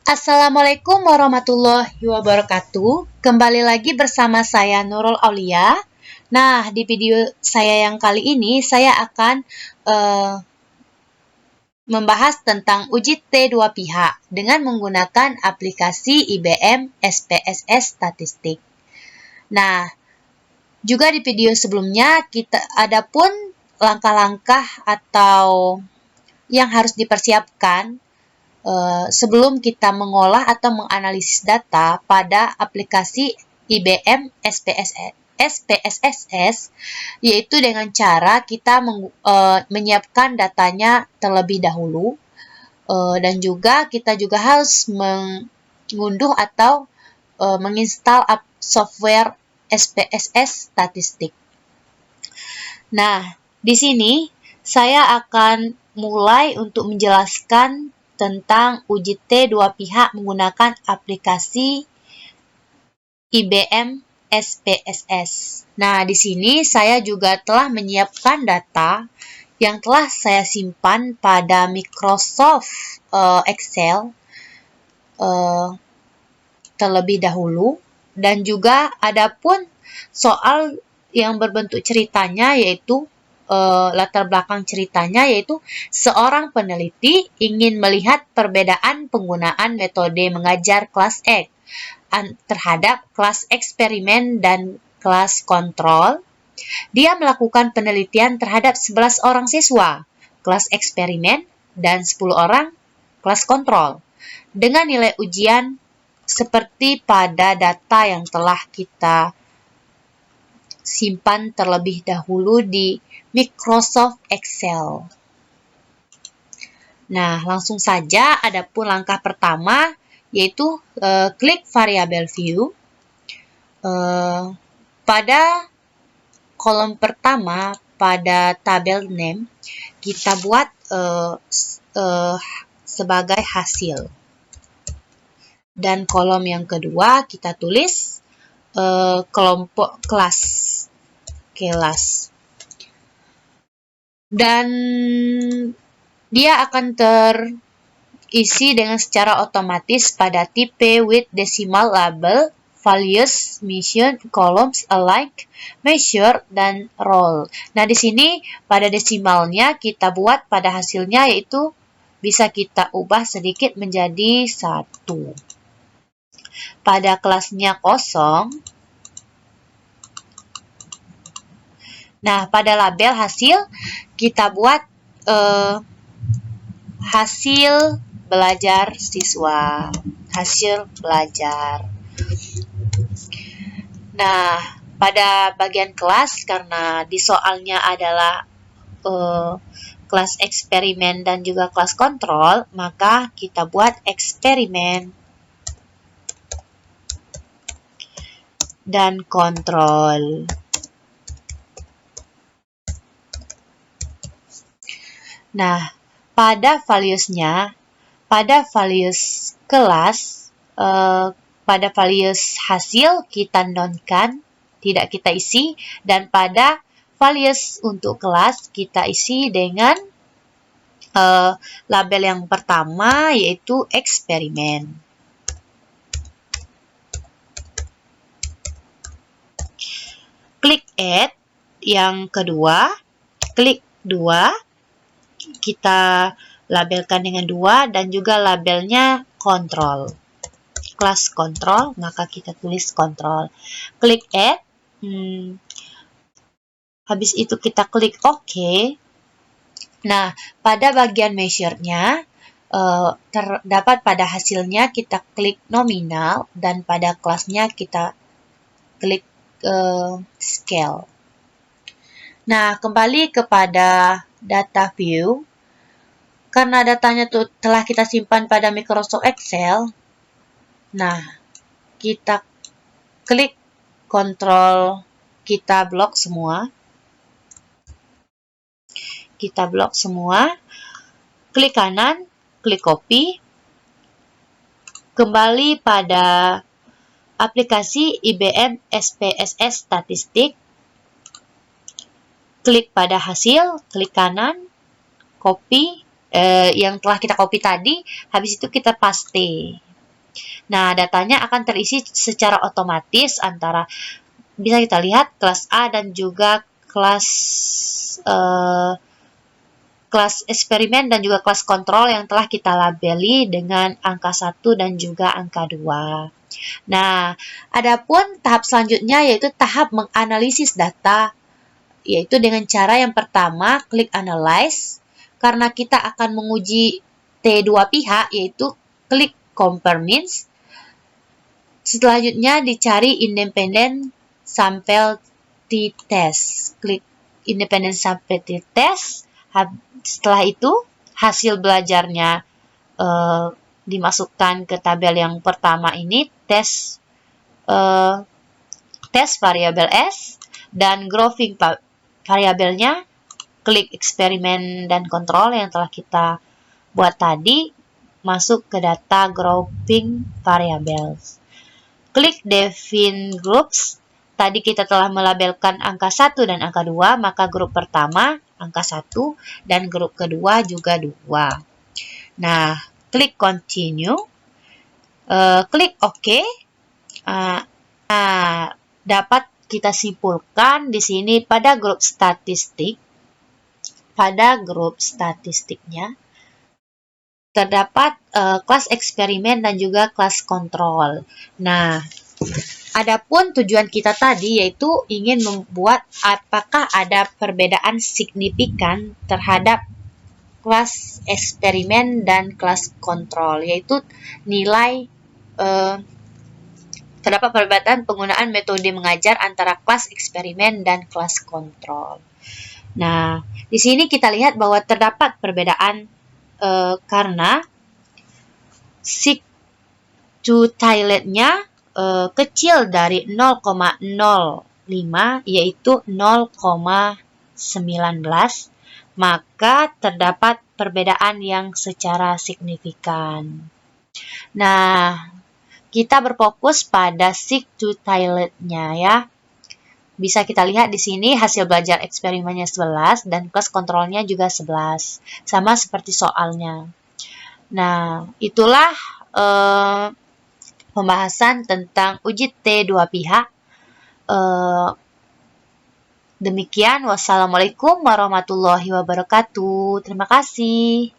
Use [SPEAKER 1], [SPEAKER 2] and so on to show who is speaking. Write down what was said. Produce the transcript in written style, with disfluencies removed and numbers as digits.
[SPEAKER 1] Assalamualaikum warahmatullahi wabarakatuh. Kembali lagi bersama saya Nurul Aulia. Nah, di video saya yang kali ini saya akan membahas tentang uji T2 pihak dengan menggunakan aplikasi IBM SPSS Statistik. Nah, juga di video sebelumnya ada pun langkah-langkah atau yang harus dipersiapkan sebelum kita mengolah atau menganalisis data pada aplikasi IBM SPSS, yaitu dengan cara kita menyiapkan datanya terlebih dahulu, dan juga kita juga harus mengunduh atau menginstal software SPSS Statistik. Nah, di sini saya akan mulai untuk menjelaskan tentang uji T2 pihak menggunakan aplikasi IBM SPSS. Nah, di sini saya juga telah menyiapkan data yang telah saya simpan pada Microsoft Excel terlebih dahulu, dan juga ada pun soal yang berbentuk ceritanya, yaitu latar belakang ceritanya, yaitu seorang peneliti ingin melihat perbedaan penggunaan metode mengajar kelas X terhadap kelas eksperimen dan kelas kontrol. Dia melakukan penelitian terhadap 11 orang siswa kelas eksperimen dan 10 orang kelas kontrol dengan nilai ujian seperti pada data yang telah kita simpan terlebih dahulu di Microsoft Excel. Nah, langsung saja adapun langkah pertama, yaitu klik variable view. Pada kolom pertama, pada tabel name, kita buat sebagai hasil. Dan kolom yang kedua, kita tulis kelompok kelas. Dan dia akan terisi dengan secara otomatis pada tipe with decimal label, values, mission, columns, alike, measure, dan roll. Nah, di sini pada desimalnya kita buat pada hasilnya, yaitu bisa kita ubah sedikit menjadi 1. Pada kelasnya kosong. Nah, pada label hasil kita buat hasil belajar siswa. Hasil belajar. Nah, pada bagian kelas, karena di soalnya adalah kelas eksperimen dan juga kelas kontrol, maka kita buat eksperimen dan kontrol. Nah, pada values-nya, pada values kelas, pada values hasil kita nonkan, tidak kita isi, dan pada values untuk kelas kita isi dengan label yang pertama, yaitu eksperimen. Klik add yang kedua, klik 2, kita labelkan dengan 2 dan juga labelnya kontrol. Kelas kontrol, maka kita tulis kontrol. Klik add. Habis itu kita klik OK. Nah, pada bagian measure-nya, terdapat pada hasilnya kita klik nominal, dan pada kelasnya kita klik scale. Nah, kembali kepada data view. Karena datanya telah kita simpan pada Microsoft Excel, nah, kita klik kontrol, kita blok semua. Kita blok semua. Klik kanan, klik copy. Kembali pada aplikasi IBM SPSS Statistik. Klik pada hasil, klik kanan, copy yang telah kita copy tadi. Habis itu kita paste Nah, datanya akan terisi secara otomatis antara bisa kita lihat kelas A dan juga kelas kelas eksperimen dan juga kelas kontrol yang telah kita labeli dengan angka 1 dan juga angka 2. Nah, adapun tahap selanjutnya yaitu tahap menganalisis data, yaitu dengan cara yang pertama, klik Analyze. Karena kita akan menguji T2 pihak, yaitu klik Compare Means. Selanjutnya dicari Independent Sample T-Test. Klik Independent Sample T-Test. Setelah itu, hasil belajarnya dimasukkan ke tabel yang pertama ini, tes variabel S, dan grouping variabelnya, klik eksperimen dan kontrol yang telah kita buat tadi, masuk ke data grouping variables. Klik define groups. Tadi kita telah melabelkan angka 1 dan angka 2, maka grup pertama angka 1 dan grup kedua juga 2. Nah, klik continue, klik OK. Dapat kita simpulkan di sini pada grup statistiknya terdapat kelas eksperimen dan juga kelas kontrol. Nah, adapun tujuan kita tadi yaitu ingin membuat apakah ada perbedaan signifikan terhadap kelas eksperimen dan kelas kontrol, yaitu nilai terdapat perbedaan penggunaan metode mengajar antara kelas eksperimen dan kelas kontrol. Nah, di sini kita lihat bahwa terdapat perbedaan karena seek to toiletnya kecil dari 0,05 yaitu 0,19, maka terdapat perbedaan yang secara signifikan. Nah, kita berfokus pada seek to toiletnya ya. Bisa kita lihat di sini hasil belajar eksperimennya 11 dan kelas kontrolnya juga 11. Sama seperti soalnya. Nah, itulah pembahasan tentang uji T2 pihak. Demikian, wassalamualaikum warahmatullahi wabarakatuh. Terima kasih.